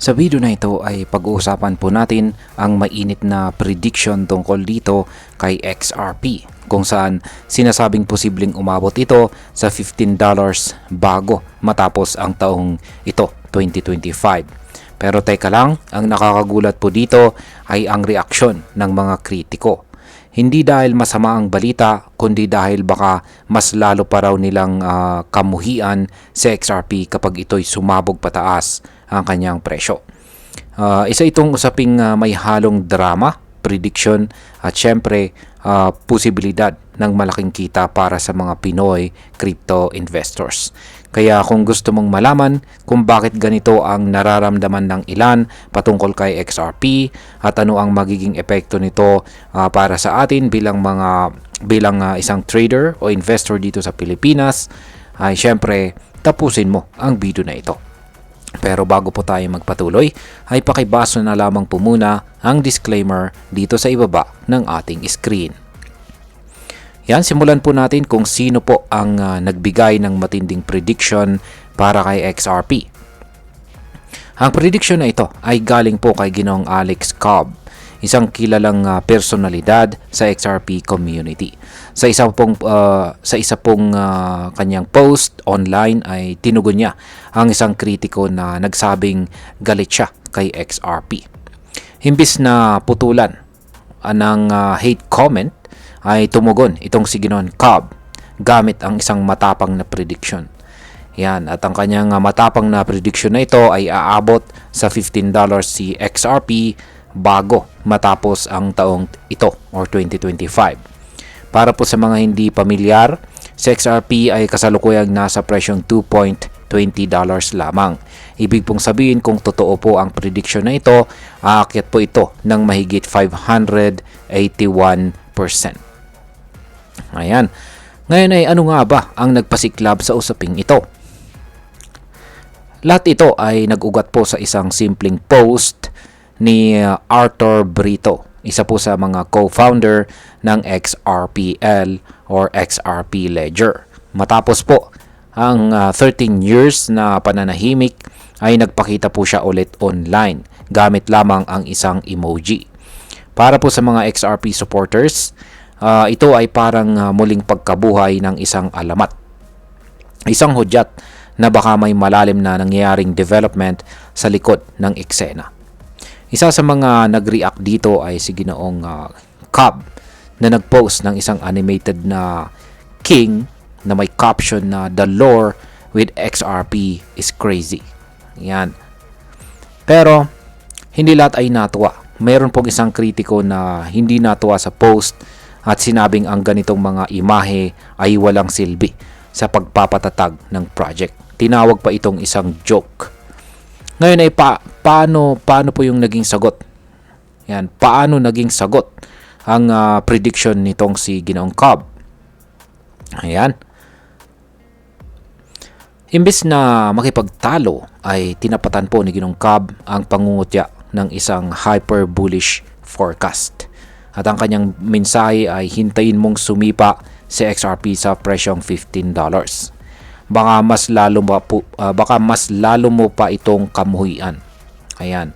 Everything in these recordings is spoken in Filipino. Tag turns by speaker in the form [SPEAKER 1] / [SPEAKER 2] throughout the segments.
[SPEAKER 1] Sa video na ito ay pag-uusapan po natin ang mainit na prediction tungkol dito kay XRP, kung saan sinasabing posibleng umabot ito sa $15 bago matapos ang taong ito, 2025. Pero teka lang, ang nakakagulat po dito ay ang reaksyon ng mga kritiko. Hindi dahil masama ang balita, kundi dahil baka mas lalo pa raw nilang kamuhian sa XRP kapag ito'y sumabog pataas ang kanyang presyo. Isa itong usaping may halong drama, prediction at syempre posibilidad ng malaking kita para sa mga Pinoy crypto investors. Kaya kung gusto mong malaman kung bakit ganito ang nararamdaman ng ilan patungkol kay XRP at ano ang magiging epekto nito para sa atin bilang isang trader o investor dito sa Pilipinas, ay syempre tapusin mo ang video na ito. Pero bago po tayo magpatuloy, ay pakibasa na lamang po muna ang disclaimer dito sa ibaba ng ating screen. Yan, simulan po natin kung sino po ang nagbigay ng matinding prediction para kay XRP. Ang prediction na ito ay galing po kay Ginoong Alex Cobb, isang kilalang personalidad sa XRP community. Sa isa pong kanyang post online ay tinugon niya ang isang kritiko na nagsabing galit siya kay XRP. Imbis na putulan ng hate comment, ay tumugon itong si Ginoong Cobb gamit ang isang matapang na prediction. Yan, at ang kanyang matapang na prediction na ito ay aabot sa $15 si XRP bago matapos ang taong ito or 2025. Para po sa mga hindi pamilyar, si XRP ay kasalukuyang nasa presyong $2.20 lamang. Ibig pong sabihin kung totoo po ang prediction na ito, aakyat po ito ng mahigit 581%. Ayan. Ngayon ay ano nga ba ang nagpasiklab sa usaping ito? Lahat ito ay nag-ugat po sa isang simpleng post ni Arthur Brito, isa po sa mga co-founder ng XRPL or XRP Ledger. Matapos po ang 13 years na pananahimik ay nagpakita po siya ulit online gamit lamang ang isang emoji. Para po sa mga XRP supporters, ito ay parang muling pagkabuhay ng isang alamat. Isang hudyat na baka may malalim na nangyayaring development sa likod ng eksena. Isa sa mga nag-react dito ay si Ginoong Cobb na nag-post ng isang animated na king na may caption na "The lore with XRP is crazy." Yan. Pero hindi lahat ay natuwa. Mayroon pong isang kritiko na hindi natuwa sa post at sinabing ang ganitong mga imahe ay walang silbi sa pagpapatatag ng project. Tinawag pa itong isang joke. Ngayon ay paano po yung naging sagot? Yan, paano naging sagot ang prediction nitong si Ginoong Cobb? Ayan. Imbes na makipagtalo ay tinapatan po ni Ginoong Cobb ang pangungutya ng isang hyper bullish forecast. At ang kanyang mensahe ay hintayin mong sumipa si XRP sa presyong $15. Baka mas lalo mo pa itong kamuhian. Ayan.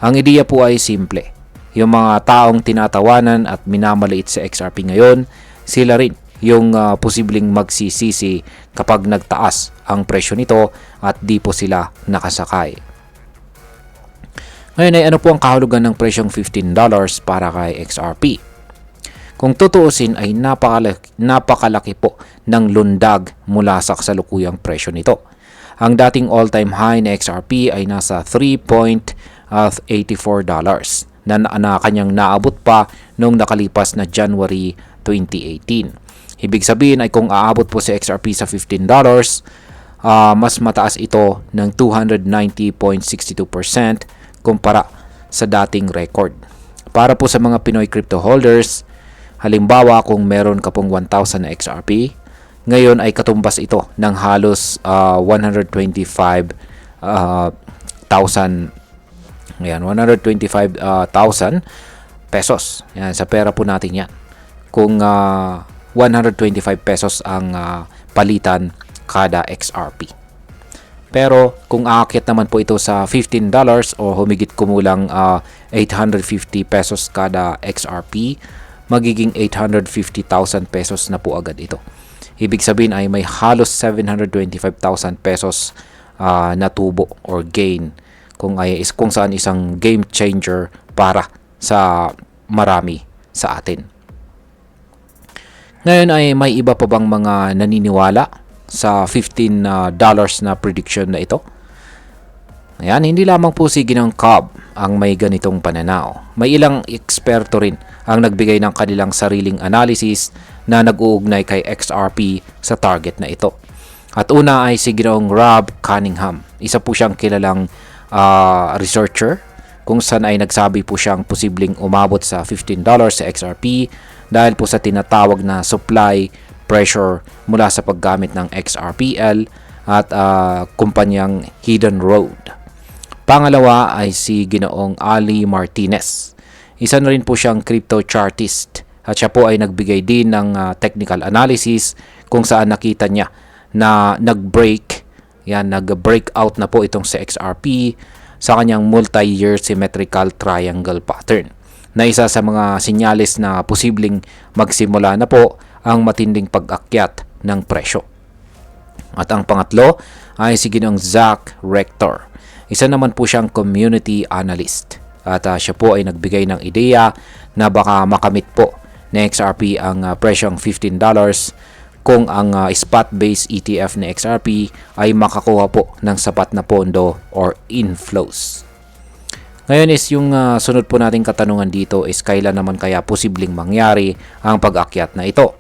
[SPEAKER 1] Ang ideya po ay simple. Yung mga taong tinatawanan at minamaliit sa XRP ngayon, sila rin yung posibleng magsisisi kapag nagtaas ang presyo nito at di po sila nakasakay. Ngayon ay ano po ang kahulugan ng presyong $15 para kay XRP? Kung tutuusin ay napakalaki po ng lundag mula sa kasalukuyang presyo nito. Ang dating all-time high na XRP ay nasa $3.84 na kanyang naabot pa noong nakalipas na January 2018. Ibig sabihin ay kung aabot po si XRP sa $15, mas mataas ito ng 290.62% kumpara sa dating record. Para po sa mga Pinoy crypto holders, halimbawa kung meron ka pong 1,000 na XRP, ngayon ay katumbas ito ng halos 125,000 pesos. Yan, sa pera po natin yan. Kung 125 pesos ang palitan kada XRP. Pero kung aakyat naman po ito sa $15 o humigit kumulang 850 pesos kada XRP, magiging 850,000 pesos na po agad ito. Ibig sabihin ay may halos 725,000 pesos na tubo or gain kung saan isang game changer para sa marami sa atin. Ngayon ay may iba pa bang mga naniniwala sa $15 na prediction na ito? Ayan, hindi lamang po si Ginoong Cobb ang may ganitong pananaw. May ilang eksperto rin ang nagbigay ng kanilang sariling analysis na nag-uugnay kay XRP sa target na ito. At una ay si Ginoong Rob Cunningham. Isa po siyang kilalang researcher kung saan ay nagsabi po siyang posibleng umabot sa $15 sa XRP dahil po sa tinatawag na supply pressure mula sa paggamit ng XRPL at kumpanyang Hidden Road. Pangalawa ay si Ginoong Ali Martinez. Isa na rin po siyang crypto chartist at siya po ay nagbigay din ng technical analysis kung saan nakita niya na nag-breakout na po itong sa XRP sa kanyang multi-year symmetrical triangle pattern na isa sa mga sinyalis na posibleng magsimula na po ang matinding pag-akyat ng presyo. At ang pangatlo ay si Ginoong Zach Rector. Isa naman po siyang community analyst at siya po ay nagbigay ng ideya na baka makamit po na XRP ang presyong $15 kung ang spot-based ETF na XRP ay makakuha po ng sapat na pondo or inflows. Ngayon is yung sunod po nating katanungan dito is kailan naman kaya posibleng mangyari ang pag-akyat na ito?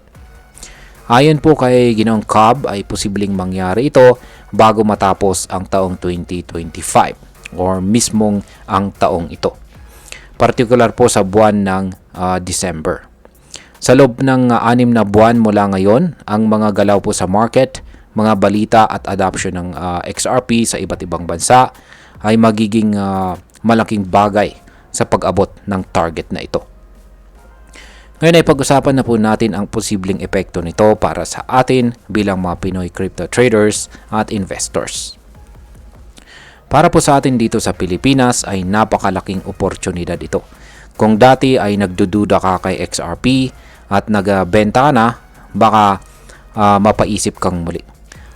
[SPEAKER 1] Ayon po kay Ginoong Cobb ay posibleng mangyari ito bago matapos ang taong 2025 or mismong ang taong ito. Particular po sa buwan ng December. Sa loob ng 6 na buwan mula ngayon, ang mga galaw po sa market, mga balita at adoption ng XRP sa iba't ibang bansa ay magiging malaking bagay sa pag-abot ng target na ito. Ngayon ay pag-usapan na po natin ang posibleng epekto nito para sa atin bilang mga Pinoy crypto traders at investors. Para po sa atin dito sa Pilipinas ay napakalaking oportunidad ito. Kung dati ay nagdududa ka kay XRP at nagbenta ka na, baka mapaisip kang muli.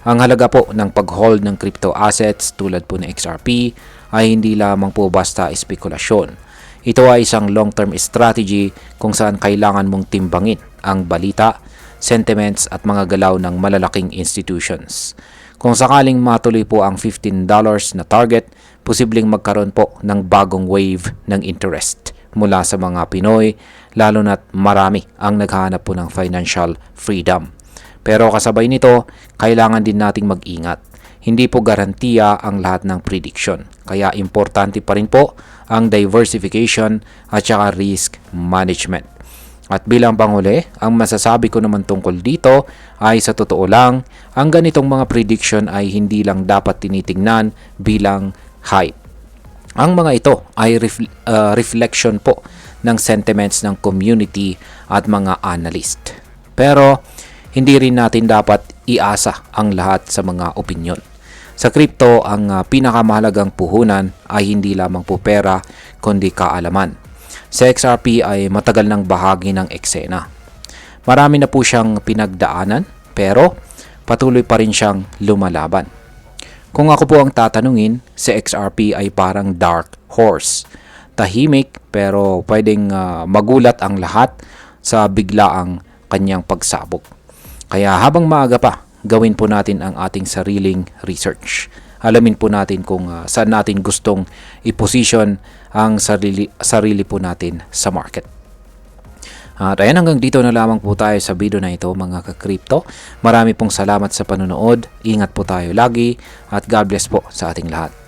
[SPEAKER 1] Ang halaga po ng pag-hold ng crypto assets tulad po ng XRP ay hindi lamang po basta espekulasyon. Ito ay isang long-term strategy kung saan kailangan mong timbangin ang balita, sentiments at mga galaw ng malalaking institutions. Kung sakaling matuloy po ang $15 na target, posibleng magkaroon po ng bagong wave ng interest mula sa mga Pinoy, lalo na't marami ang naghahanap po ng financial freedom. Pero kasabay nito, kailangan din nating mag-ingat. Hindi po garantiya ang lahat ng prediction. Kaya importante pa rin po ang diversification at saka risk management. At bilang panghuli, ang masasabi ko naman tungkol dito ay sa totoo lang, ang ganitong mga prediction ay hindi lang dapat tinitingnan bilang hype. Ang mga ito ay reflection po ng sentiments ng community at mga analyst. Pero hindi rin natin dapat iasa ang lahat sa mga opinyon. Sa crypto, ang pinakamahalagang puhunan ay hindi lamang po pera, kundi kaalaman. Sa XRP ay matagal ng bahagi ng eksena. Marami na po siyang pinagdaanan, pero patuloy pa rin siyang lumalaban. Kung ako po ang tatanungin, si XRP ay parang dark horse. Tahimik pero pwedeng magulat ang lahat sa biglaang kanyang pagsabog. Kaya habang maaga pa, gawin po natin ang ating sariling research. Alamin po natin kung saan natin gustong i-position ang sarili po natin sa market. At ayan, hanggang dito na lamang po tayo sa video na ito mga ka-crypto. Marami pong salamat sa panonood. Ingat po tayo lagi at God bless po sa ating lahat.